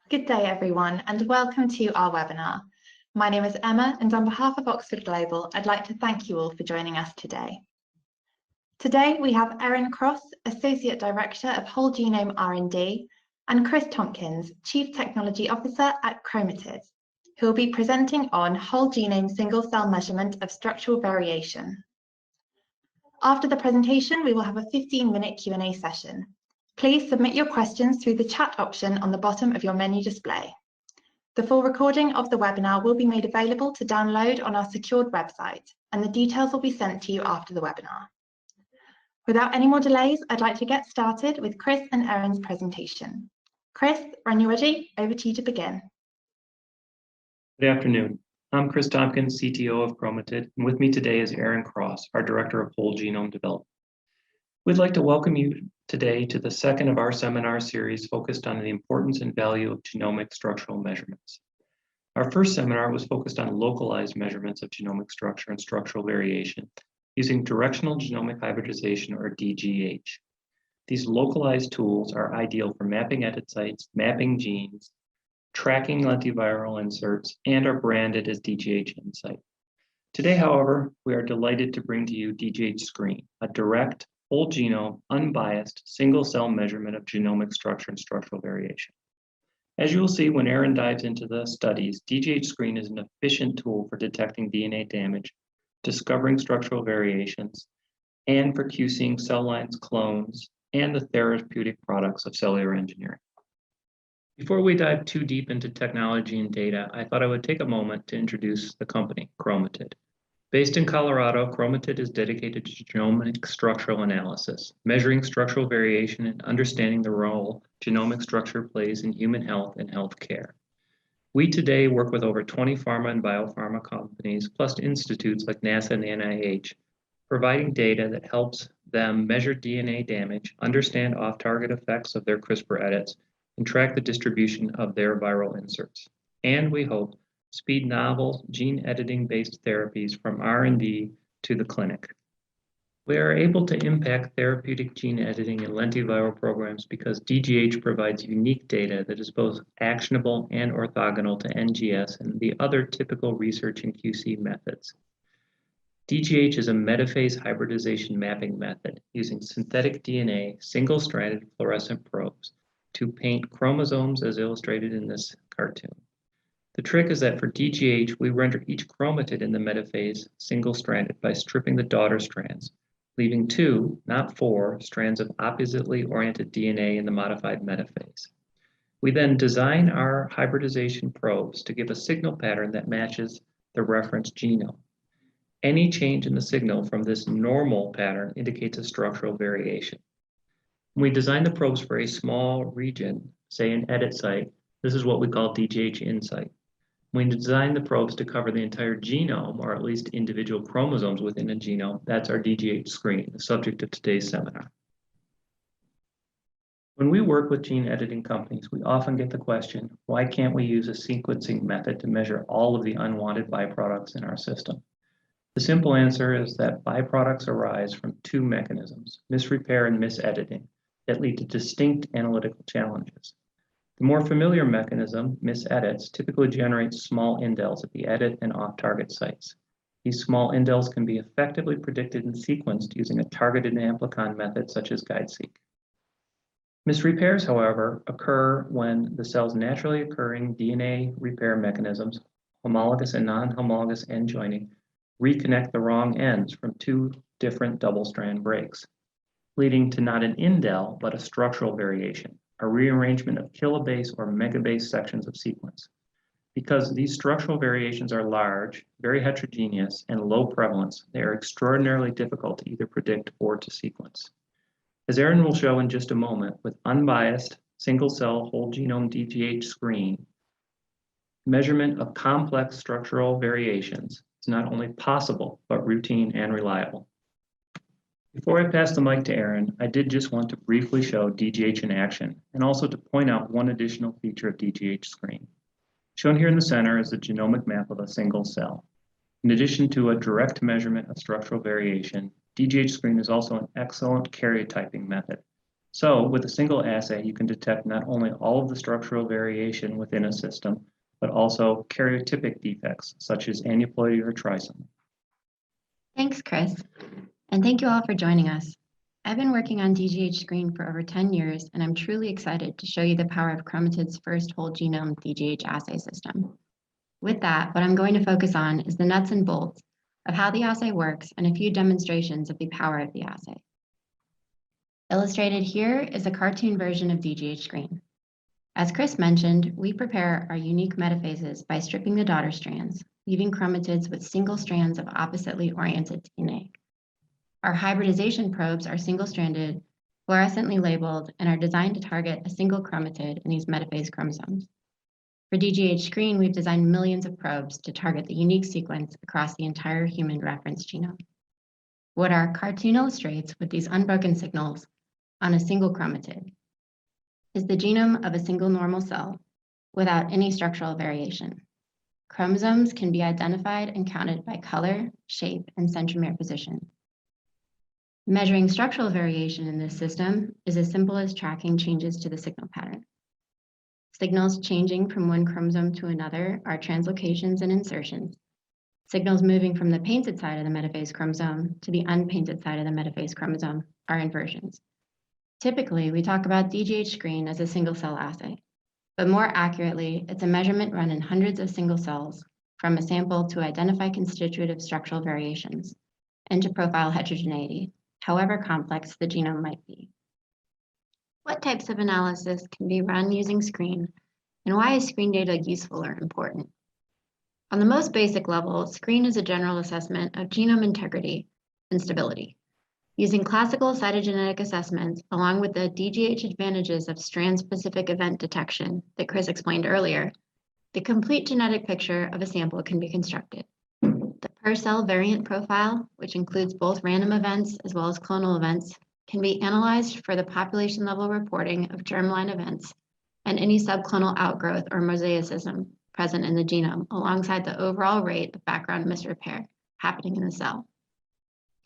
Good day, everyone, and welcome to our webinar. My name is Emma, and on behalf of Oxford Global, I'd like to thank you all for joining us today. Today, we have Erin Cross, Associate Director of Whole Genome R&D, and Chris Tompkins, Chief Technology Officer at KromaTid, who will be presenting on whole genome single-cell measurement of structural variation. After the presentation, we will have a 15-minute Q&A session. Please submit your questions through the chat option on the bottom of your menu display. The full recording of the webinar will be made available to download on our secured website, and the details will be sent to you after the webinar. Without any more delays, I'd like to get started with Chris and Erin's presentation. Chris, when you're ready, over to you to begin. Good afternoon. I'm Chris Tompkins, CTO of KromaTid, and with me today is Erin Cross, our Director of Whole Genome Development. We'd like to welcome you today to the second of our seminar series focused on the importance and value of genomic structural measurements. Our first seminar was focused on localized measurements of genomic structure and structural variation using directional genomic hybridization, or DGH. These localized tools are ideal for mapping edit sites, mapping genes, tracking lentiviral inserts, and are branded as DGH Insight. Today, however, we are delighted to bring to you DGH Screen, a direct, whole genome, unbiased, single-cell measurement of genomic structure and structural variation. As you will see when Erin dives into the studies, DGH Screen is an efficient tool for detecting DNA damage, discovering structural variations, and for QCing cell lines, clones, and the therapeutic products of cellular engineering. Before we dive too deep into technology and data, I thought I would take a moment to introduce the company, KromaTid. Based in Colorado, KromaTid is dedicated to genomic structural analysis, measuring structural variation and understanding the role genomic structure plays in human health and healthcare. We today work with over 20 pharma and biopharma companies, plus institutes like NASA and the NIH, providing data that helps them measure DNA damage, understand off-target effects of their CRISPR edits, and track the distribution of their viral inserts. And we hope speed novel gene editing based therapies from R&D to the clinic. We are able to impact therapeutic gene editing and lentiviral programs because DGH provides unique data that is both actionable and orthogonal to NGS and the other typical research and QC methods. DGH is a metaphase hybridization mapping method using synthetic DNA single-stranded fluorescent probes to paint chromosomes as illustrated in this cartoon. The trick is that for DGH, we render each chromatid in the metaphase single-stranded by stripping the daughter strands, leaving 2, not 4, strands of oppositely oriented DNA in the modified metaphase. We then design our hybridization probes to give a signal pattern that matches the reference genome. Any change in the signal from this normal pattern indicates a structural variation. When we design the probes for a small region, say an edit site, this is what we call DGH Insight. When we design the probes to cover the entire genome, or at least individual chromosomes within a genome, that's our DGH screen, the subject of today's seminar. When we work with gene editing companies, we often get the question, why can't we use a sequencing method to measure all of the unwanted byproducts in our system? The simple answer is that byproducts arise from 2 mechanisms, misrepair and misediting, that lead to distinct analytical challenges. The more familiar mechanism, misedits, typically generates small indels at the edit and off-target sites. These small indels can be effectively predicted and sequenced using a targeted amplicon method such as GuideSeq. Misrepairs, however, occur when the cell's naturally occurring DNA repair mechanisms, homologous and non-homologous end joining, reconnect the wrong ends from 2 different double-strand breaks, leading to not an indel, but a structural variation, a rearrangement of kilobase or megabase sections of sequence. Because these structural variations are large, very heterogeneous, and low prevalence, they are extraordinarily difficult to either predict or to sequence. As Erin will show in just a moment, with unbiased, single-cell whole genome DGH screen, measurement of complex structural variations is not only possible, but routine and reliable. Before I pass the mic to Erin, I did just want to briefly show DGH in action and also to point out one additional feature of DGH Screen. Shown here in the center is the genomic map of a single cell. In addition to a direct measurement of structural variation, DGH Screen is also an excellent karyotyping method. So with a single assay, you can detect not only all of the structural variation within a system, but also karyotypic defects such as aneuploidy or trisomy. Thanks, Chris. And thank you all for joining us. I've been working on DGH Screen for over 10 years, and I'm truly excited to show you the power of KromaTid's first whole genome DGH assay system. With that, what I'm going to focus on is the nuts and bolts of how the assay works and a few demonstrations of the power of the assay. Illustrated here is a cartoon version of DGH Screen. As Chris mentioned, we prepare our unique metaphases by stripping the daughter strands, leaving chromatids with single strands of oppositely oriented DNA. Our hybridization probes are single-stranded, fluorescently labeled, and are designed to target a single chromatid in these metaphase chromosomes. For DGH Screen, we've designed millions of probes to target the unique sequence across the entire human reference genome. What our cartoon illustrates with these unbroken signals on a single chromatid is the genome of a single normal cell without any structural variation. Chromosomes can be identified and counted by color, shape, and centromere position. Measuring structural variation in this system is as simple as tracking changes to the signal pattern. Signals changing from one chromosome to another are translocations and insertions. Signals moving from the painted side of the metaphase chromosome to the unpainted side of the metaphase chromosome are inversions. Typically, we talk about DGH Screen as a single-cell assay, but more accurately, it's a measurement run in hundreds of single cells from a sample to identify constitutive structural variations and to profile heterogeneity, however complex the genome might be. What types of analysis can be run using Screen, and why is Screen data useful or important? On the most basic level, Screen is a general assessment of genome integrity and stability. Using classical cytogenetic assessments, along with the DGH advantages of strand-specific event detection that Chris explained earlier, the complete genetic picture of a sample can be constructed. The per-cell variant profile, which includes both random events as well as clonal events, can be analyzed for the population-level reporting of germline events and any subclonal outgrowth or mosaicism present in the genome, alongside the overall rate of background misrepair happening in the cell.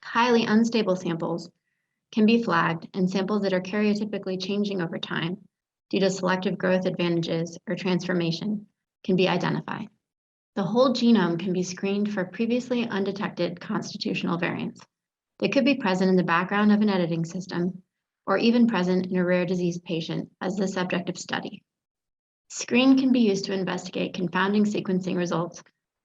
Highly unstable samples can be flagged, and samples that are karyotypically changing over time due to selective growth advantages or transformation can be identified. The whole genome can be screened for previously undetected constitutional variants that could be present in the background of an editing system or even present in a rare disease patient as the subject of study. Screen can be used to investigate confounding sequencing results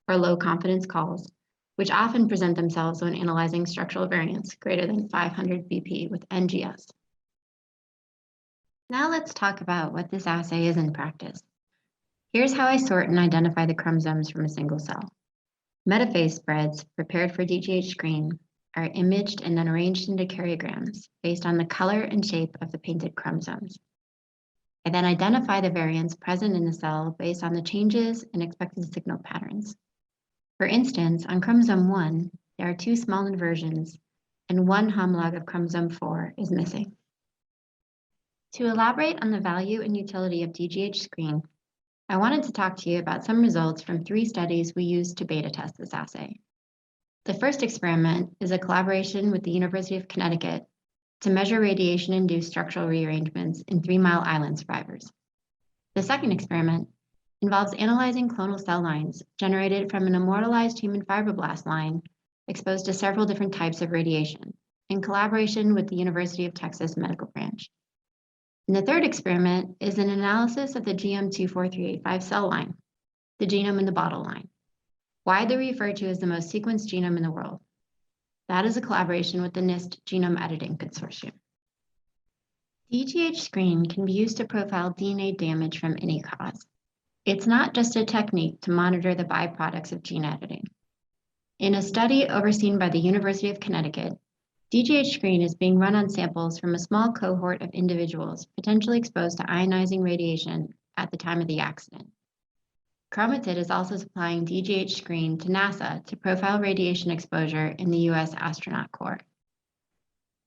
or low confidence calls, which often present themselves when analyzing structural variants greater than 500 BP with NGS. Now let's talk about what this assay is in practice. Here's how I sort and identify the chromosomes from a single cell. Metaphase spreads prepared for DGH Screen are imaged and then arranged into karyograms based on the color and shape of the painted chromosomes. I then identify the variants present in the cell based on the changes in expected signal patterns. For instance, on chromosome 1, there are 2 small inversions, and 1 homolog of chromosome 4 is missing. To elaborate on the value and utility of DGH Screen, I wanted to talk to you about some results from 3 studies we used to beta test this assay. The first experiment is a collaboration with the University of Connecticut to measure radiation-induced structural rearrangements in 3 Mile Island survivors. The second experiment involves analyzing clonal cell lines generated from an immortalized human fibroblast line exposed to several different types of radiation in collaboration with the University of Texas Medical Branch. And the third experiment is an analysis of the GM24385 cell line, the genome in the bottle line, widely referred to as the most sequenced genome in the world. That is a collaboration with the NIST Genome Editing Consortium. DGH Screen can be used to profile DNA damage from any cause. It's not just a technique to monitor the byproducts of gene editing. In a study overseen by the University of Connecticut, DGH Screen is being run on samples from a small cohort of individuals potentially exposed to ionizing radiation at the time of the accident. KromaTid is also supplying DGH Screen to NASA to profile radiation exposure in the US Astronaut Corps.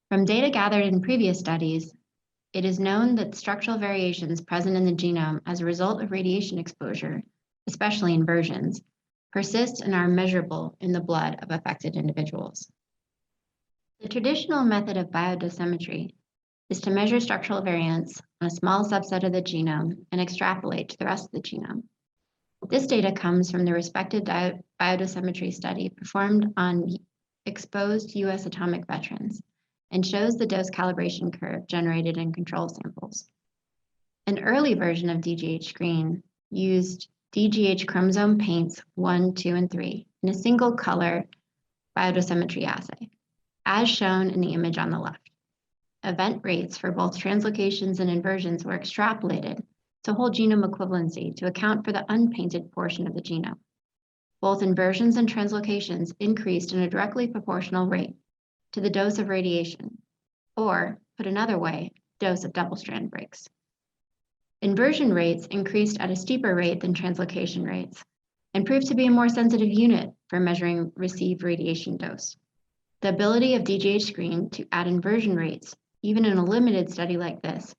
From data gathered in previous studies, it is known that structural variations present in the genome as a result of radiation exposure, especially inversions, persist and are measurable in the blood of affected individuals. The traditional method of biodosimetry is to measure structural variants on a small subset of the genome and extrapolate to the rest of the genome. This data comes from the respective biodosimetry study performed on exposed U.S. atomic veterans and shows the dose calibration curve generated in control samples. An early version of DGH screen used DGH chromosome paints 1, 2, and 3 in a single color biodosimetry assay, as shown in the image on the left. Event rates for both translocations and inversions were extrapolated to whole genome equivalency to account for the unpainted portion of the genome. Both inversions and translocations increased in a directly proportional rate to the dose of radiation, or, put another way, dose of double-strand breaks. Inversion rates increased at a steeper rate than translocation rates and proved to be a more sensitive unit for measuring received radiation dose. The ability of DGH screen to add inversion rates, even in a limited study like this,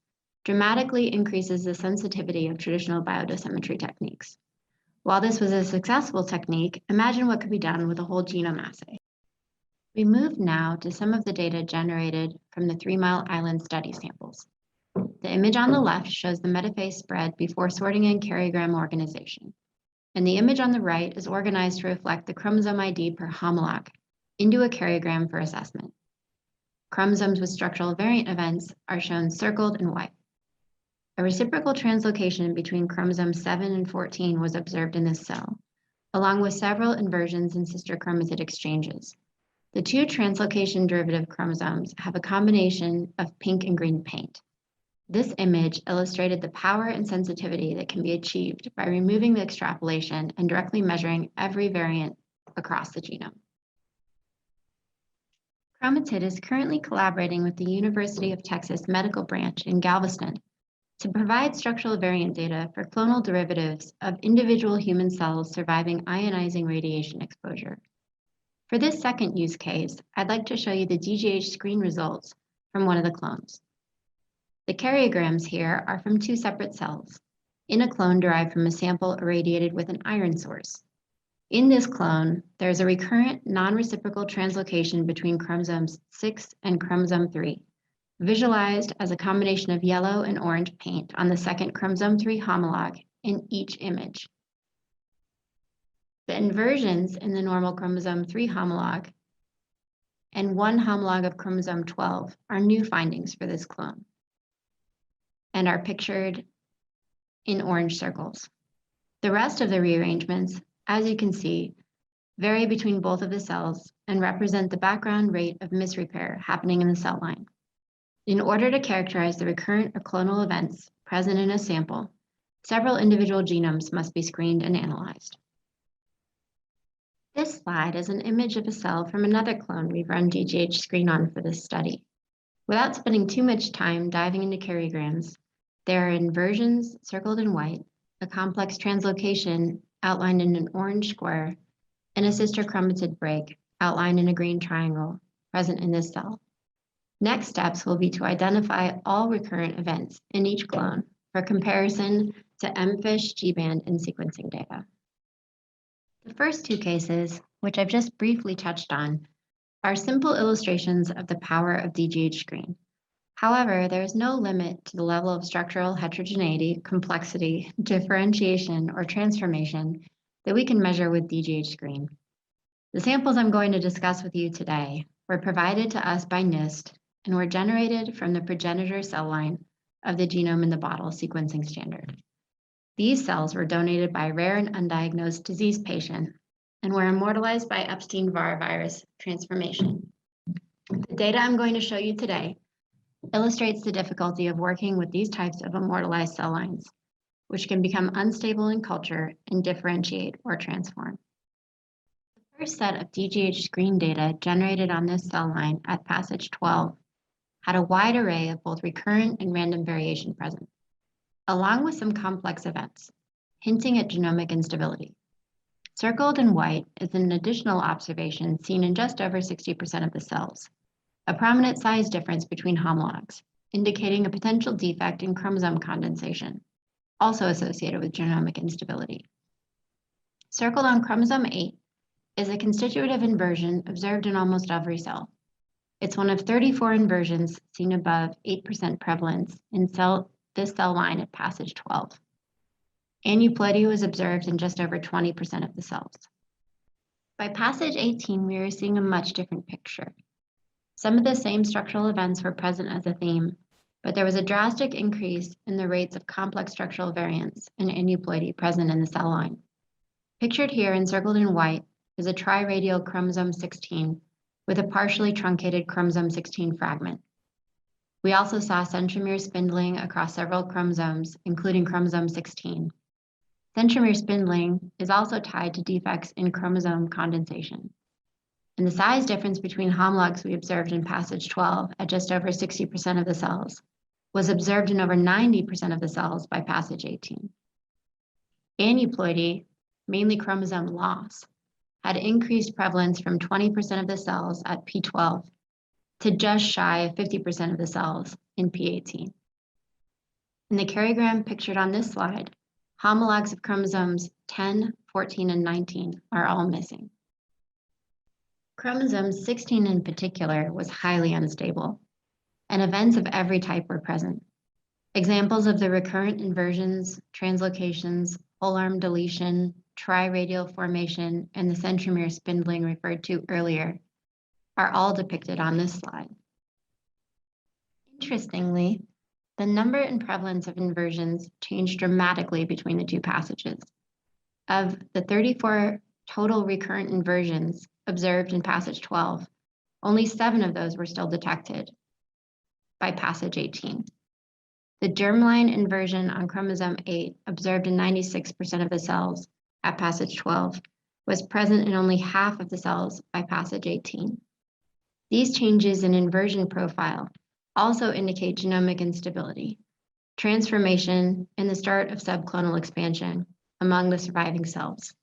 dramatically increases the sensitivity of traditional biodosimetry techniques. While this was a successful technique, imagine what could be done with a whole genome assay. We move now to some of the data generated from the 3 Mile Island study samples. The image on the left shows the metaphase spread before sorting and karyogram organization, and the image on the right is organized to reflect the chromosome ID per homolog into a karyogram for assessment. Chromosomes with structural variant events are shown circled in white. A reciprocal translocation between chromosomes 7 and 14 was observed in this cell, along with several inversions and sister chromatid exchanges. The 2 translocation derivative chromosomes have a combination of pink and green paint. This image illustrated the power and sensitivity that can be achieved by removing the extrapolation and directly measuring every variant across the genome. KromaTid is currently collaborating with the University of Texas Medical Branch in Galveston to provide structural variant data for clonal derivatives of individual human cells surviving ionizing radiation exposure. For this second use case, I'd like to show you the DGH screen results from one of the clones. The karyograms here are from 2 separate cells, in a clone derived from a sample irradiated with an iron source. In this clone, there is a recurrent non-reciprocal translocation between chromosomes 6 and chromosome 3, visualized as a combination of yellow and orange paint on the second chromosome 3 homolog in each image. The inversions in the normal chromosome 3 homolog and 1 homolog of chromosome 12 are new findings for this clone and are pictured in orange circles. The rest of the rearrangements, as you can see, vary between both of the cells and represent the background rate of misrepair happening in the cell line. In order to characterize the recurrent or clonal events present in a sample, several individual genomes must be screened and analyzed. This slide is an image of a cell from another clone we've run DGH screen on for this study. Without spending too much time diving into karyograms, there are inversions circled in white, a complex translocation outlined in an orange square, and a sister chromatid break outlined in a green triangle present in this cell. Next steps will be to identify all recurrent events in each clone for comparison to MFISH, GBAND, and sequencing data. The first 2 cases, which I've just briefly touched on, are simple illustrations of the power of DGH screen. However, there is no limit to the level of structural heterogeneity, complexity, differentiation, or transformation that we can measure with DGH screen. The samples I'm going to discuss with you today were provided to us by NIST and were generated from the progenitor cell line of the genome in the bottle sequencing standard. These cells were donated by a rare and undiagnosed disease patient and were immortalized by Epstein-Barr virus transformation. The data I'm going to show you today illustrates the difficulty of working with these types of immortalized cell lines, which can become unstable in culture and differentiate or transform. The first set of DGH screen data generated on this cell line at passage 12 had a wide array of both recurrent and random variation present, along with some complex events, hinting at genomic instability. Circled in white is an additional observation seen in just over 60% of the cells, a prominent size difference between homologs, indicating a potential defect in chromosome condensation, also associated with genomic instability. Circled on chromosome 8 is a constitutive inversion observed in almost every cell. It's one of 34 inversions seen above 8% prevalence in this cell line at passage 12. Aneuploidy was observed in just over 20% of the cells. By passage 18, we are seeing a much different picture. Some of the same structural events were present as a theme, but there was a drastic increase in the rates of complex structural variants and aneuploidy present in the cell line. Pictured here and circled in white is a triradial chromosome 16 with a partially truncated chromosome 16 fragment. We also saw centromere spindling across several chromosomes, including chromosome 16. Centromere spindling is also tied to defects in chromosome condensation. And the size difference between homologs we observed in passage 12 at just over 60% of the cells was observed in over 90% of the cells by passage 18. Aneuploidy, mainly chromosome loss, had increased prevalence from 20% of the cells at P12 to just shy of 50% of the cells in P18. In the karyogram pictured on this slide, homologs of chromosomes 10, 14, and 19 are all missing. Chromosome 16 in particular was highly unstable, and events of every type were present. Examples of the recurrent inversions, translocations, whole arm deletion, triradial formation, and the centromere spindling referred to earlier are all depicted on this slide. Interestingly, the number and prevalence of inversions changed dramatically between the two passages. Of the 34 total recurrent inversions observed in passage 12, only 7 of those were still detected by passage 18. The germline inversion on chromosome 8, observed in 96% of the cells at passage 12, was present in only half of the cells by passage 18. These changes in inversion profile also indicate genomic instability, transformation, and the start of subclonal expansion among the surviving cells.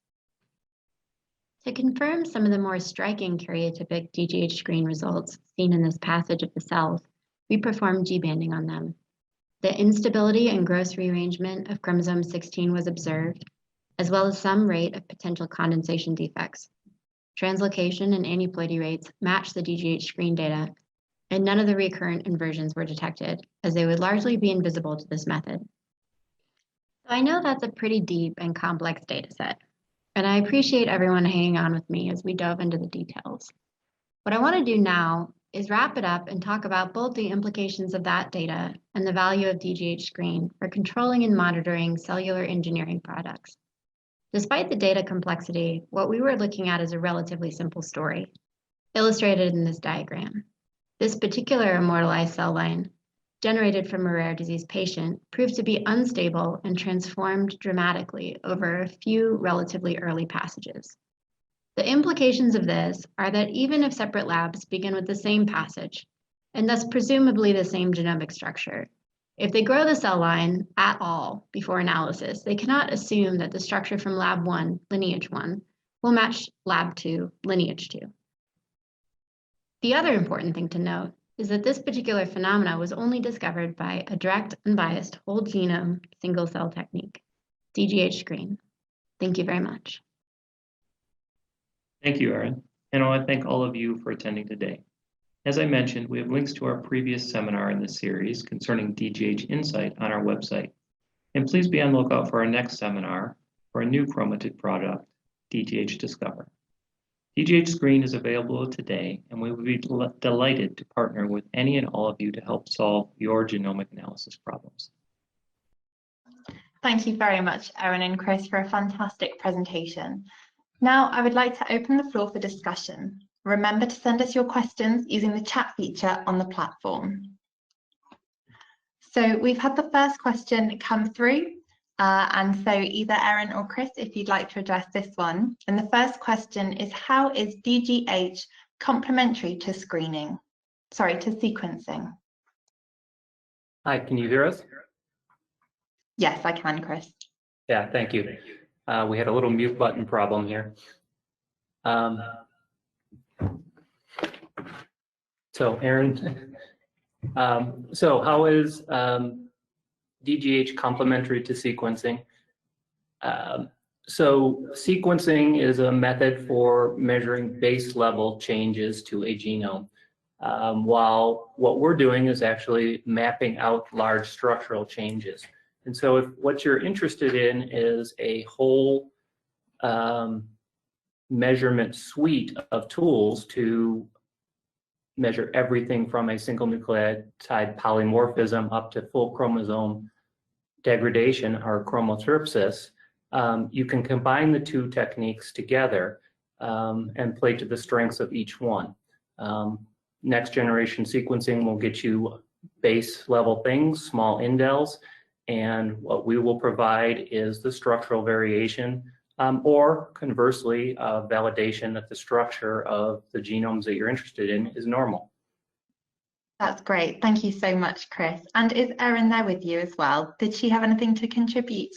To confirm some of the more striking karyotypic DGH screen results seen in this passage of the cells, we performed G-banding on them. The instability and gross rearrangement of chromosome 16 was observed, as well as some rate of potential condensation defects. Translocation and aneuploidy rates matched the DGH screen data, and none of the recurrent inversions were detected, as they would largely be invisible to this method. So I know that's a pretty deep and complex data set, and I appreciate everyone hanging on with me as we dove into the details. What I want to do now is wrap it up and talk about both the implications of that data and the value of DGH screen for controlling and monitoring cellular engineering products. Despite the data complexity, what we were looking at is a relatively simple story, illustrated in this diagram. This particular immortalized cell line, generated from a rare disease patient, proved to be unstable and transformed dramatically over a few relatively early passages. The implications of this are that even if separate labs begin with the same passage, and thus presumably the same genomic structure, if they grow the cell line at all before analysis, they cannot assume that the structure from lab 1, lineage 1, will match lab 2, lineage 2. The other important thing to note is that this particular phenomena was only discovered by a direct, unbiased, whole genome, single cell technique, DGH screen. Thank you very much. Thank you, Erin, and I want to thank all of you for attending today. As I mentioned, we have links to our previous seminar in this series concerning DGH Insight on our website. And please be on the lookout for our next seminar for a new KromaTid product, DGH Discover. DGH Screen is available today, and we will be delighted to partner with any and all of you to help solve your genomic analysis problems. Thank you very much, Erin and Chris, for a fantastic presentation. Now, I would like to open the floor for discussion. Remember to send us your questions using the chat feature on the platform. So we've had the first question come through. And so either Erin or Chris, if you'd like to address this one. And the first question is, how is DGH complementary to sequencing? Hi, can you hear us? Yes, I can, Chris. Yeah, thank you. We had a little mute button problem here. So Erin, so how is DGH complementary to sequencing? So sequencing is a method for measuring base level changes to a genome. while what we're doing is actually mapping out large structural changes. And so if what you're interested in is a whole measurement suite of tools to measure everything from a single nucleotide polymorphism up to full chromosome degradation or chromatopsis, you can combine the two techniques together and play to the strengths of each one. Next generation sequencing will get you base level things, small indels, and what we will provide is the structural variation, or conversely, validation that the structure of the genomes that you're interested in is normal. That's great. Thank you so much, Chris. And is Erin there with you as well? Did she have anything to contribute?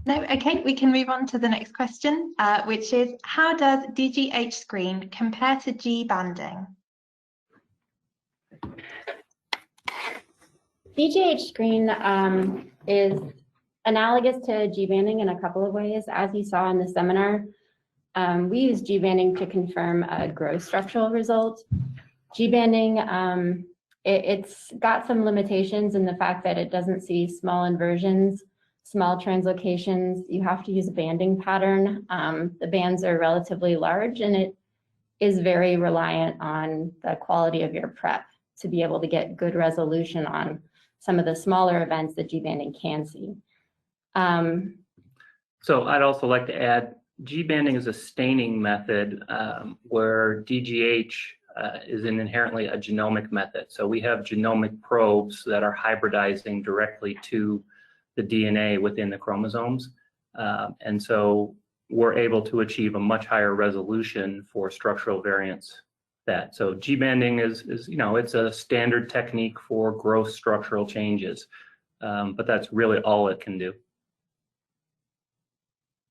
No? Okay, we can move on to the next question, which is, how does DGH screen compare to G banding? DGH screen is analogous to G banding in a couple of ways. As you saw in the seminar, we use G banding to confirm a gross structural result. G banding, it's got some limitations in the fact that it doesn't see small inversions, small translocations. You have to use a banding pattern. The bands are relatively large, and it is very reliant on the quality of your prep to be able to get good resolution on some of the smaller events that G banding can see. So I'd also like to add, G banding is a staining method where DGH is inherently a genomic method. So we have genomic probes that are hybridizing directly to the DNA within the chromosomes. And so we're able to achieve a much higher resolution for structural variants. So G banding is it's a standard technique for gross structural changes, but that's really all it can do.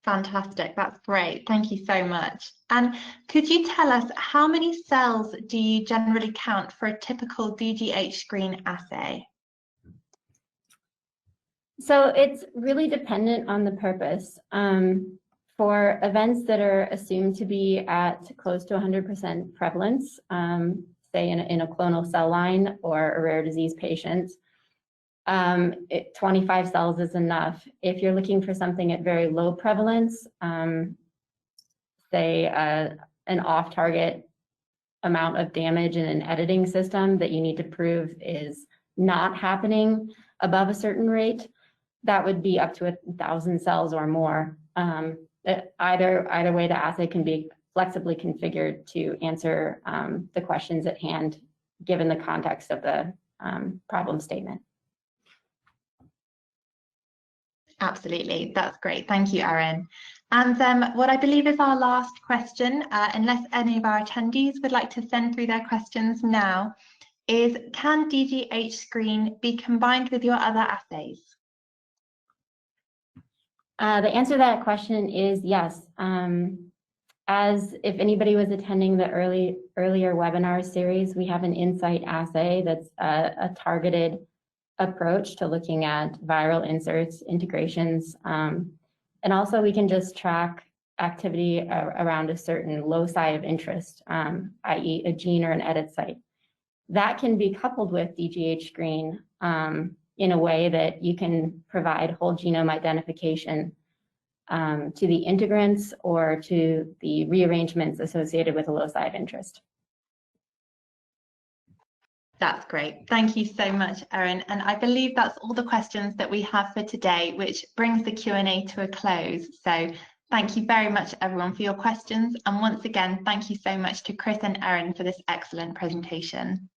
Fantastic, that's great. Thank you so much. And could you tell us how many cells do you generally count for a typical DGH screen assay? So it's really dependent on the purpose. For events that are assumed to be at close to 100% prevalence, say in a clonal cell line or a rare disease patient, 25 cells is enough. If you're looking for something at very low prevalence, say an off-target amount of damage in an editing system that you need to prove is not happening above a certain rate, that would be up to 1,000 cells or more. Either way, the assay can be flexibly configured to answer the questions at hand, given the context of the problem statement. Absolutely, that's great. Thank you, Erin. And what I believe is our last question, unless any of our attendees would like to send through their questions now, is can DGH screen be combined with your other assays? The answer to that question is yes. As if anybody was attending the earlier webinar series, we have an insight assay that's a targeted approach to looking at viral inserts, integrations, and also we can just track activity around a certain loci of interest, i.e. a gene or an edit site. That can be coupled with DGH screen in a way that you can provide whole genome identification to the integrants or to the rearrangements associated with a loci of interest. That's great. Thank you so much, Erin. And I believe that's all the questions that we have for today, which brings the Q&A to a close. So thank you very much, everyone, for your questions. And once again, thank you so much to Chris and Erin for this excellent presentation.